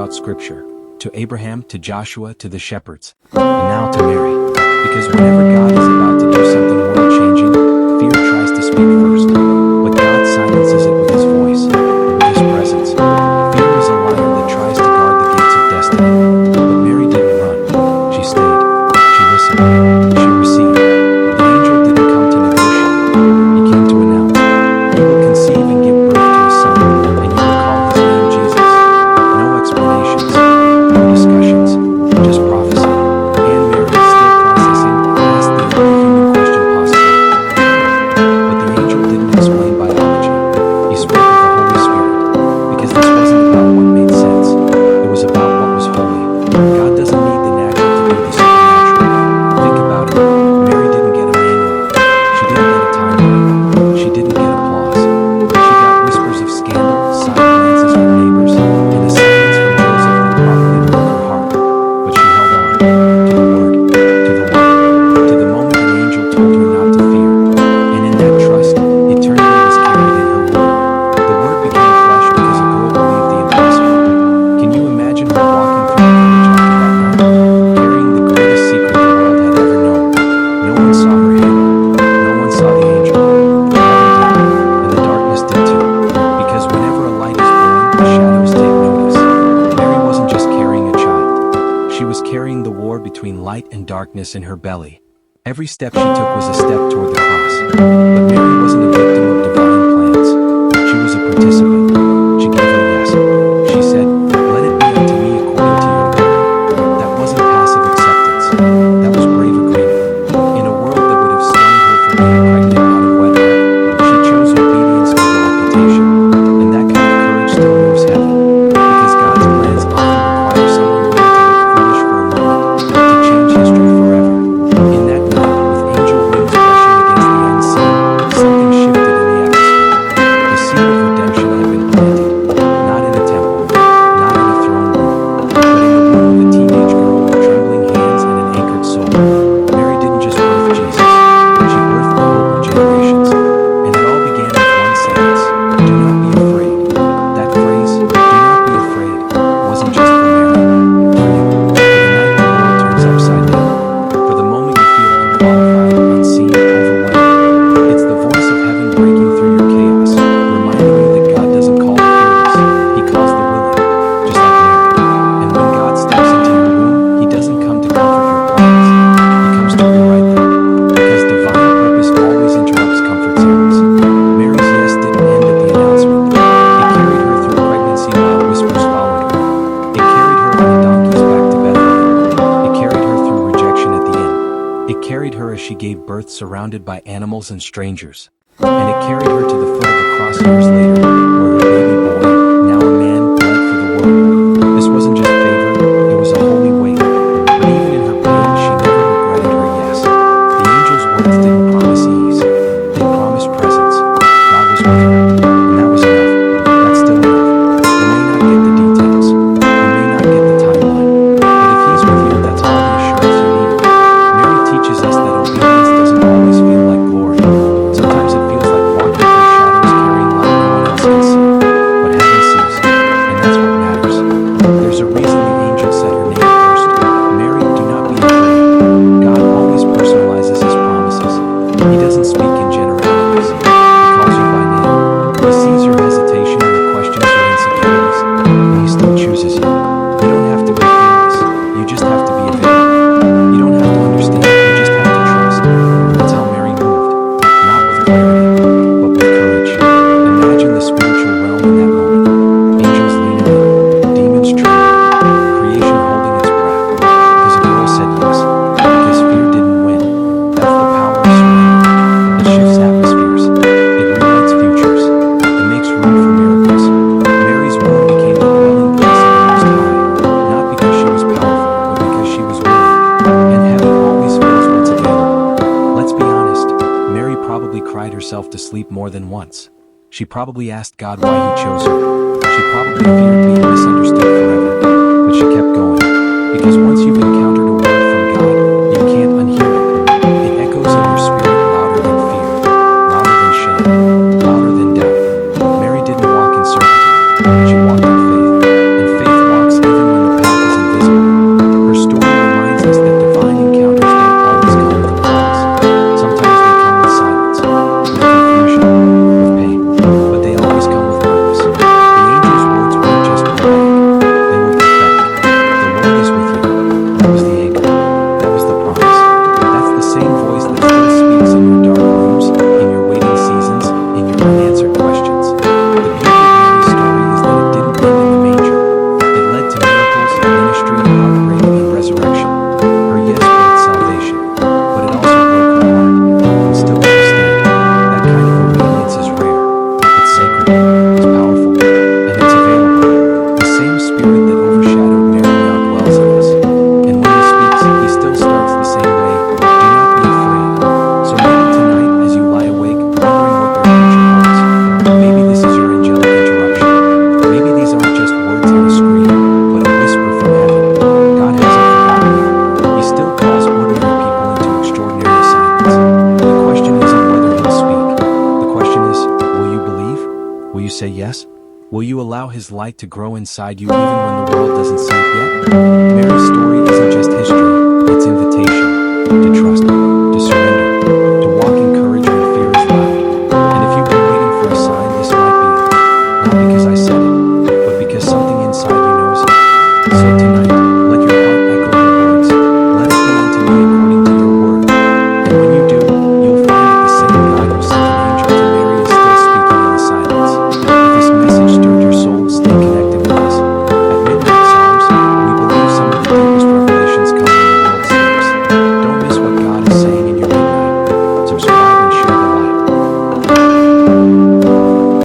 throughout Scripture, to Abraham, to Joshua, to the shepherds, and now to Mary. Because whenever God is about to do something world-changing, fear tries to speak first, but God silences it with his voice, with his presence. Fear is a lion that tries to guard the gates of destiny, but Mary didn't run. She stayed. She listened. She received. The angel didn't come to negotiate. He came to announce, "You will conceive and give birth to a son, and you will call his name Jesus." No explanations, no discussions, just prophecy. And Mary is still processing, asked the only human question possible. But the angel didn't explain biology. He spoke of the Holy Spirit, because this wasn't about what made sense. It was about what was holy. God doesn't need the natural to do the supernatural. Think about it. Mary didn't get Immanuel. She didn't get a timeline. She didn't get applause. She got whispers of scandal, side glances from neighbors, and a silence from Joseph that probably broke her heart. But she held on to the word, to the moment an angel told her not to fear. And in that trust, eternity was carried in her womb. The word became flesh because a girl believed the impossible. Can you imagine her walking through the village after that night, carrying the greatest secret the world had ever known? No one saw her handle. No one saw the angel. Heaven did, and the darkness did too. Because whenever a light is born, the shadows take notice. Mary wasn't just carrying a child. She was carrying the war between light and darkness in her belly. Every step she took was a step toward the cross. But Mary wasn't a victim of divine plans. She was a participant. She gave her yes. She said, "Let it be unto me according to your word." That wasn't passive acceptance. That was brave agreement. In a world that would have stoned her for being pregnant out of wedlock, she chose obedience over reputation. And that kind of courage still moves heaven. Because God's plans often require someone willing to look foolish for a moment, to change history forever. In that night, with angel wings brushing against the unseen, something shifted in the atmosphere. The seed of redemption had been planted, not in a temple, not in a throne room, but in the womb of a teenage girl with trembling hands and an anchored soul. Mary didn't just birth Jesus, she birthed the hope of generations. And it all began with one sentence: "Do not be afraid." That phrase, "do not be afraid," wasn't just for Mary, for you, for the night the world turns upside down, for the moment you feel unqualified, unseen, overwhelmed. It's the voice of heaven breaking through your chaos, reminding you that God doesn't call the fearless, he calls the willing, just like Mary. And when God steps into your womb, he doesn't come to comfort your plans, he comes to rewrite them. Because divine purpose always interrupts comfort zones. Mary's yes didn't end at the announcement. It carried her through pregnancy while whispers followed her. It carried her on a donkey's back to Bethlehem. It carried her through rejection at the inn. It carried her as she gave birth surrounded by animals and strangers. And it carried her to the foot of the cross years later, where her baby boy, now a man, bled for the world. This wasn't just favor, it was a holy weight. But even in her pain, she never regretted her yes. The angel's words didn't promise ease. They promised presence. God was with her. And that was enough. That's still enough. We may not get the details. We may not get the timeline. But if he's with you, that's all the assurance you need. Mary teaches us that obedience doesn't always feel like glory. Sometimes it feels like walking through shadows carrying light no one else can see. But heaven sees. And that's what matters. There's a reason the angel said her name first. Mary, do not be afraid. God always personalizes his promises. He doesn't speak in generalities. He calls you by name. He sees your hesitation, your questions, your insecurities, and he still chooses you. You don't have to be fearless. You just have to be available. You don't have to understand. You just have to trust. That's how Mary moved. Not with clarity, but with courage. Imagine the spiritual realm in that moment. Angels leaning in, demons trembling, creation holding its breath. Because a girl said yes. Because fear didn't win. That's the power of surrender. It shifts atmospheres. It rewrites futures. It makes room for miracles. Mary's womb became the dwelling place of the Most High. Not because she was powerful, but because she was willing. And heaven always fills what's available. Let's be honest. Mary probably cried herself to sleep more than once. She probably asked God why he chose her. She probably feared being misunderstood forever. But she kept going. Because once you've encountered a word from God, you can't unhear it. It echoes in your spirit louder than fear, louder than shame, louder than doubt. Mary didn't walk in certainty. She walked in faith. And faith walks even Lord is with you. That was the anchor. That was the promise. That's the same voice that still speaks in your dark rooms, in your waiting seasons, in your unanswered questions. The beauty of Mary's story is that it didn't end in the manger. It led to miracles, ministry, heartbreak, and resurrection. Her yes brought salvation, but it also broke her heart. And still she stayed. That kind of obedience is rare. It's sacred, it's powerful, and it's available. The same spirit that overshadowed Mary now dwells in us. And when he speaks, he still starts the same way. Do not be afraid. So maybe tonight, as you lie awake, wondering what your future holds, maybe this is your angelic interruption. Maybe these aren't just words on a screen, but a whisper from heaven. God hasn't forgotten you. He still calls ordinary people into extraordinary assignments. The question isn't whether he'll speak. The question is, will you believe? Will you say yes? Will you allow his light to grow inside you even when the world doesn't see it?